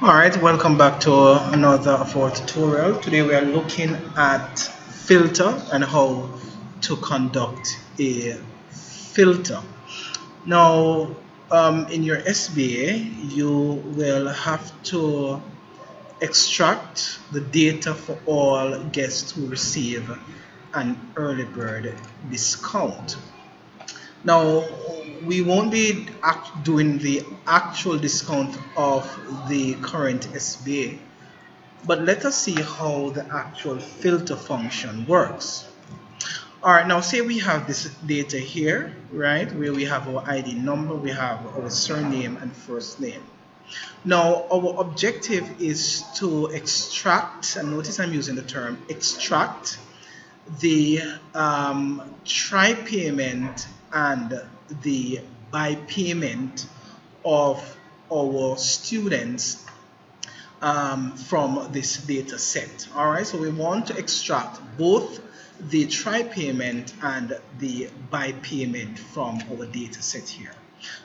Alright, welcome back to another of our tutorial. Today we are looking at filter and how to conduct a filter. Now, in your SBA, you will have to extract the data for all guests who receive an early bird discount. Now, we won't be doing the actual discount of the current SBA, but let us see how the actual filter function works. All right, now say we have this data here, right, where we have our ID number, we have our surname and first name. Now, our objective is to extract, and notice I'm using the term extract, the try payment and the buy payment of our students from this data set. All right, so we want to extract both the try payment and the buy payment from our data set here.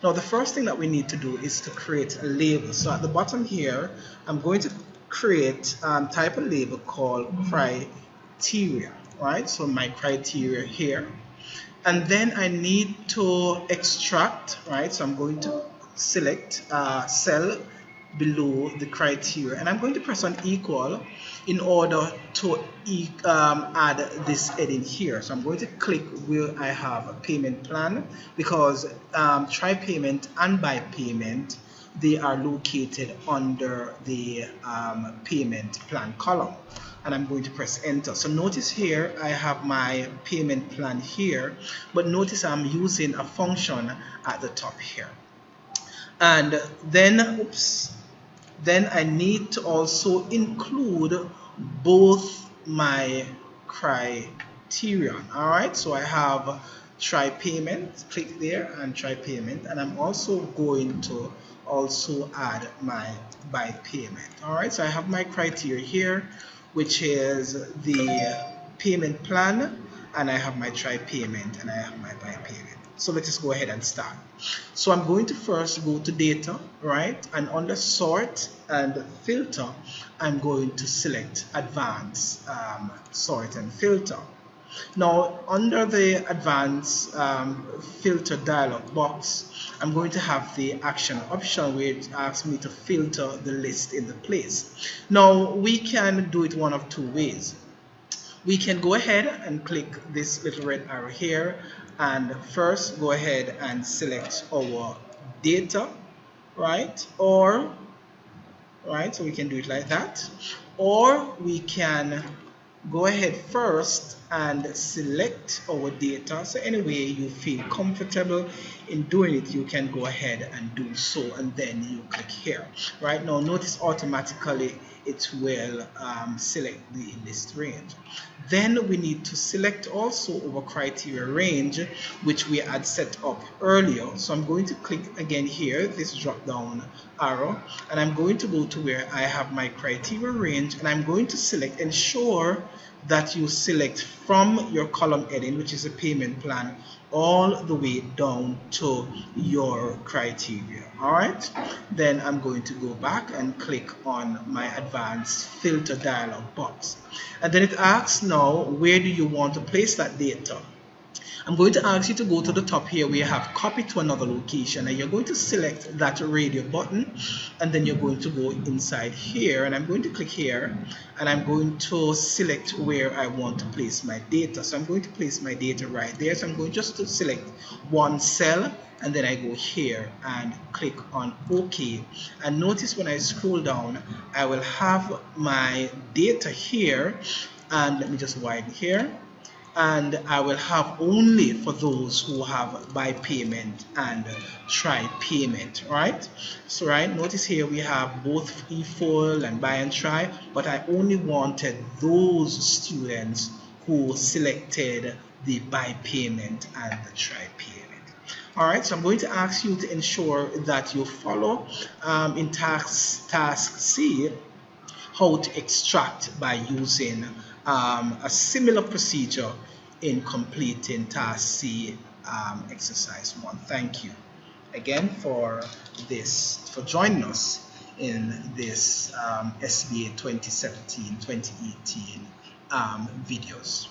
Now, the first thing that we need to do is to create a label. So at the bottom here, I'm going to create type a label called criteria. Right, so my criteria here, and then I need to extract. Right, so I'm going to select cell below the criteria, and I'm going to press on equal in order to add this heading here. So I'm going to click where I have a payment plan, because try payment and buy payment, they are located under the payment plan column, and I'm going to press enter. So notice here I have my payment plan here, but notice I'm using a function at the top here. And then then I need to also include both my criterion. All right, so I have try payment, click there and try payment, and I'm also going to also add my buy payment. All right, so I have my criteria here, which is the payment plan, and I have my try payment, and I have my buy payment. So let us go ahead and start. So I'm going to first go to data, right, and under sort and filter, I'm going to select advanced sort and filter. Now, under the advanced filter dialog box, I'm going to have the action option where it asks me to filter the list in the place. Now, we can do it one of two ways. We can go ahead and click this little red arrow here, and first go ahead and select our data, right? Or, right, so we can do it like that. Or we can go ahead first and select our data. So any way you feel comfortable in doing it, you can go ahead and do so, and then you click here. Right now, notice automatically it will select the list range. Then we need to select also our criteria range, which we had set up earlier. So I'm going to click again here, this drop down arrow, and I'm going to go to where I have my criteria range, and I'm going to select, ensure that you select from your column heading, which is a payment plan, all the way down to your criteria. All right, then I'm going to go back and click on my advanced filter dialog box, and then it asks now, where do you want to place that data? I'm going to ask you to go to the top here where you have copy to another location, and you're going to select that radio button, and then you're going to go inside here, and I'm going to click here, and I'm going to select where I want to place my data. So I'm going to place my data right there. So I'm going just to select one cell, and then I go here and click on OK, and notice when I scroll down, I will have my data here, and let me just widen here, and I will have only for those who have buy payment and try payment, right? So right, notice here we have both e-full and buy and try, but I only wanted those students who selected the buy payment and the try payment. All right, so I'm going to ask you to ensure that you follow in task C how to extract by using a similar procedure in completing task C exercise 1. Thank you again for joining us. in this SBA 2017-2018 videos.